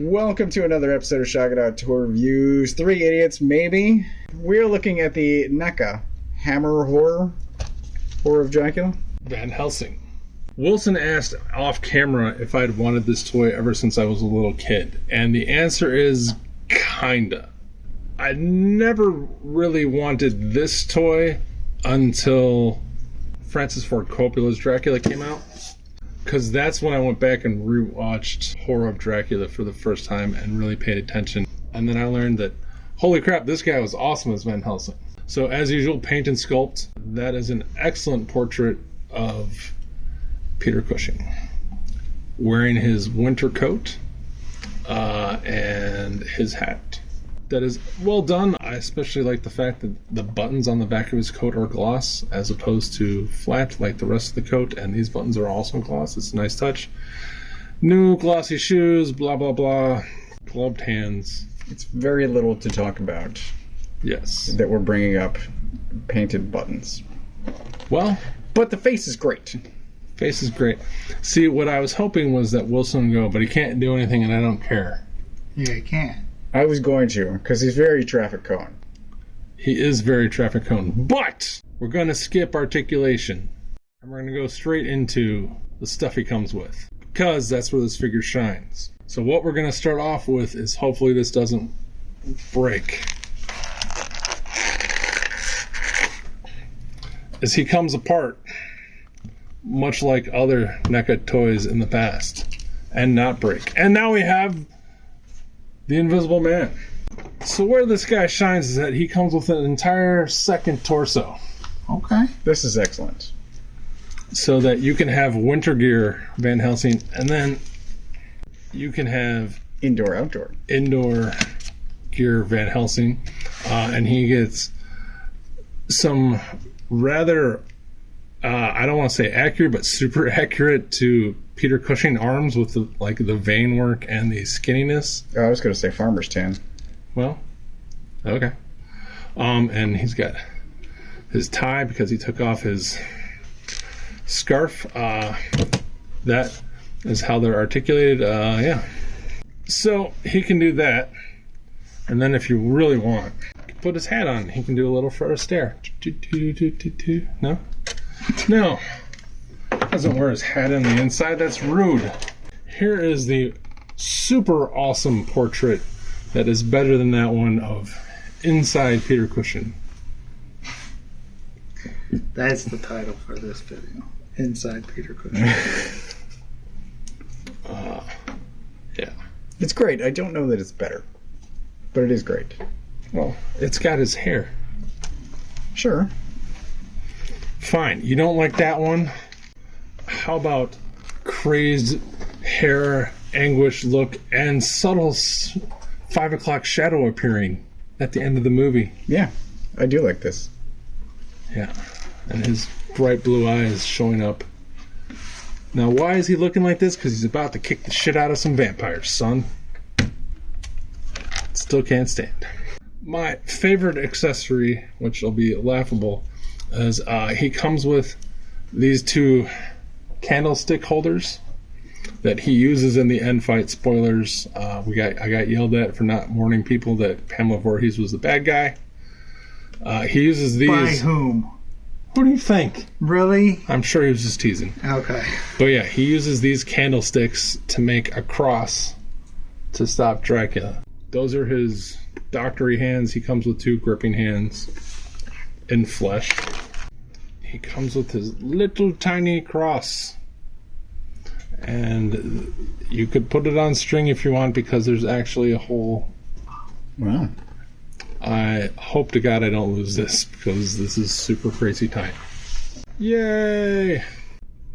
Welcome to another episode of Shotgun Out Tour Reviews. Three idiots, maybe. We're looking at the Neca Hammer Horror of Dracula. Van Helsing. Wilson asked off camera if I'd wanted this toy ever since I was a little kid, and the answer is kinda. I never really wanted this toy until Francis Ford Coppola's Dracula came out, because that's when I went back and rewatched Horror of Dracula for the first time and really paid attention. And then I learned that, holy crap, this guy was awesome as Van Helsing. So as usual, paint and sculpt. That is an excellent portrait of Peter Cushing, wearing his winter coat and his hat. That is well done. I especially like the fact that the buttons on the back of his coat are gloss as opposed to flat like the rest of the coat, and these buttons are also gloss. It's a nice touch. New glossy shoes, blah blah blah, gloved hands. It's very little to talk about. Yes. That we're bringing up painted buttons. Well, but the face is great. Face is great. See, what I was hoping was that Wilson would go, but he can't do anything and I don't care. Yeah, he can. I was going to, because he's very traffic cone. He is very traffic cone. But we're going to skip articulation. And we're going to go straight into the stuff he comes with, because that's where this figure shines. So what we're going to start off with is, hopefully this doesn't break, is he comes apart much like other Neca toys in the past and not break. And now we have the Invisible Man. So where this guy shines is that he comes with an entire second torso. Okay. This is excellent. So that you can have winter gear Van Helsing, and then you can have indoor gear Van Helsing, and he gets some rather I don't want to say accurate, but super accurate to Peter Cushing arms with the vein work and the skinniness. Oh, I was going to say farmer's tan. Well, okay. And he's got his tie because he took off his scarf. That is how they're articulated. Yeah. So he can do that. And then if you really want, he can put his hat on. He can do a little Fred Astaire. No? No. Doesn't wear his hat on the inside. That's rude. Here is the super awesome portrait that is better than that one of inside Peter Cushing. That's the title for this video. Inside Peter Cushing. Yeah. It's great. I don't know that it's better, but it is great. Well, it's got his hair. Sure. Fine. You don't like that one? How about crazed hair, anguish look, and subtle 5 o'clock shadow appearing at the end of the movie? Yeah, I do like this. Yeah. And his bright blue eyes showing up. Now, why is he looking like this? Because he's about to kick the shit out of some vampires, son. Still can't stand. My favorite accessory, which will be laughable, is he comes with these two candlestick holders that he uses in the end fight. Spoilers. I got yelled at for not warning people that Pamela Voorhees was the bad guy. He uses these. By whom? What do you think? Really? I'm sure he was just teasing. Okay. But yeah, he uses these candlesticks to make a cross to stop Dracula. Those are his doctory hands. He comes with two gripping hands in flesh. He comes with his little tiny cross. And you could put it on string if you want, because there's actually a hole. Wow. I hope to God I don't lose this, because this is super crazy tight. Yay!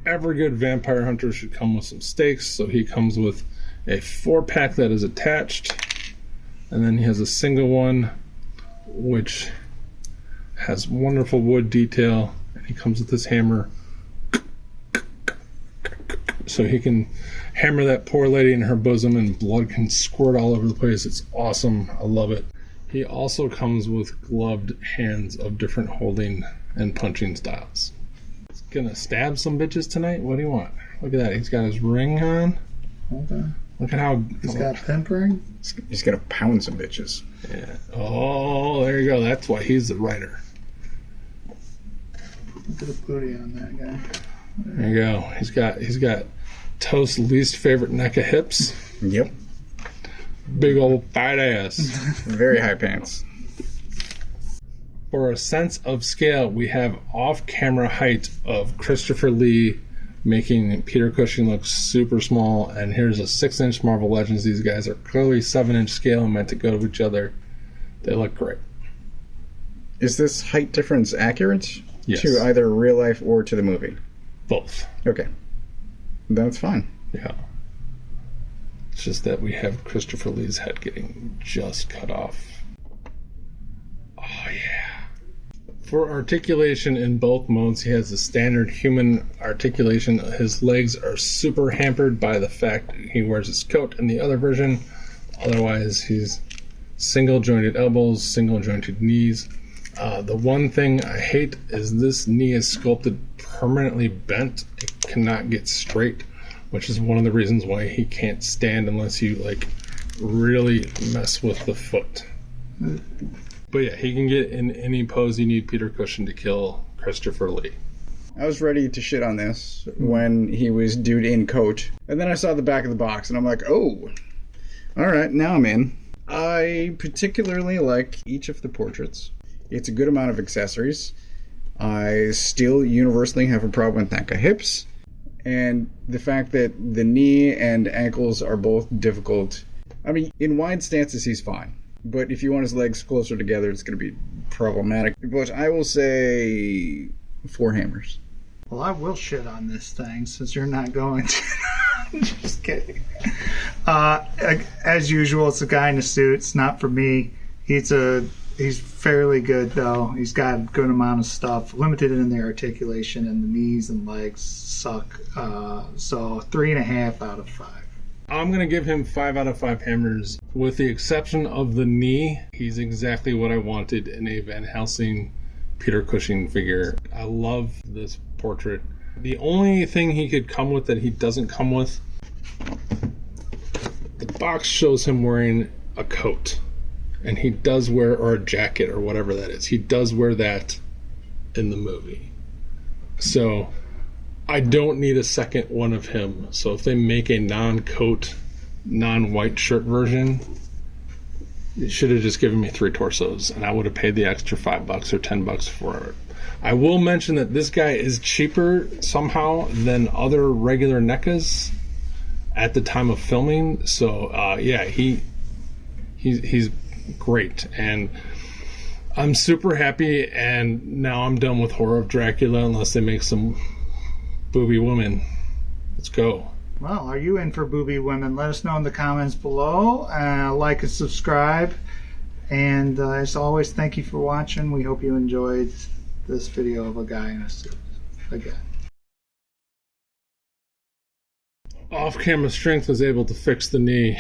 Every good vampire hunter should come with some stakes, so he comes with a 4-pack that is attached, and then he has a single one which has wonderful wood detail, and he comes with this hammer so he can hammer that poor lady in her bosom and blood can squirt all over the place. It's awesome. I love it. He also comes with gloved hands of different holding and punching styles. He's gonna stab some bitches tonight? What do you want? Look at that. He's got his ring on. Okay. Look at how He's got pimpering. He's gonna pound some bitches. Yeah. Oh, there you go. That's why he's the writer. Look at the booty on that guy. There you go. He's got Toast's least favorite Neca hips. Yep. Big old fat ass. Very high pants. For a sense of scale, we have off-camera height of Christopher Lee making Peter Cushing look super small, and here's a 6-inch Marvel Legends. These guys are clearly 7-inch scale and meant to go to each other. They look great. Is this height difference accurate? Yes. To either real life or to the movie? Both. Okay. That's fine. Yeah. It's just that we have Christopher Lee's head getting just cut off. Oh, yeah. For articulation in both modes, he has the standard human articulation. His legs are super hampered by the fact he wears his coat in the other version. Otherwise, he's single-jointed elbows, single-jointed knees. The one thing I hate is this knee is sculpted permanently bent. It cannot get straight, which is one of the reasons why he can't stand unless you like really mess with the foot. But yeah, he can get in any pose you need Peter Cushing to kill Christopher Lee. I was ready to shit on this when he was dude in coat, and then I saw the back of the box, and I'm like, oh, all right, now I'm in. I particularly like each of the portraits. It's a good amount of accessories. I still universally have a problem with Neca hips, and the fact that the knee and ankles are both difficult. I mean, in wide stances, he's fine. But if you want his legs closer together, it's going to be problematic. But I will say 4 hammers. Well, I will shit on this thing since you're not going to. Just kidding. As usual, it's a guy in a suit. It's not for me. He's fairly good, though. He's got a good amount of stuff. Limited in the articulation, and the knees and legs suck. So 3.5 out of 5. I'm going to give him 5 out of 5 hammers. With the exception of the knee, he's exactly what I wanted in a Van Helsing Peter Cushing figure. I love this portrait. The only thing he could come with that he doesn't come with, the box shows him wearing a coat. And he does wear, or a jacket or whatever that is. He does wear that in the movie. So I don't need a second one of him. So if they make a non-coat, non-white shirt version, they should have just given me 3 torsos, and I would have paid the extra $5 or $10 for it. I will mention that this guy is cheaper somehow than other regular NECAs at the time of filming. So yeah, he's great, and I'm super happy. And now I'm done with Horror of Dracula unless they make some booby women. Let's go. Well, are you in for booby women? Let us know in the comments below. Like and subscribe. And as always, thank you for watching. We hope you enjoyed this video of a guy in a suit. Again. Off-camera strength was able to fix the knee.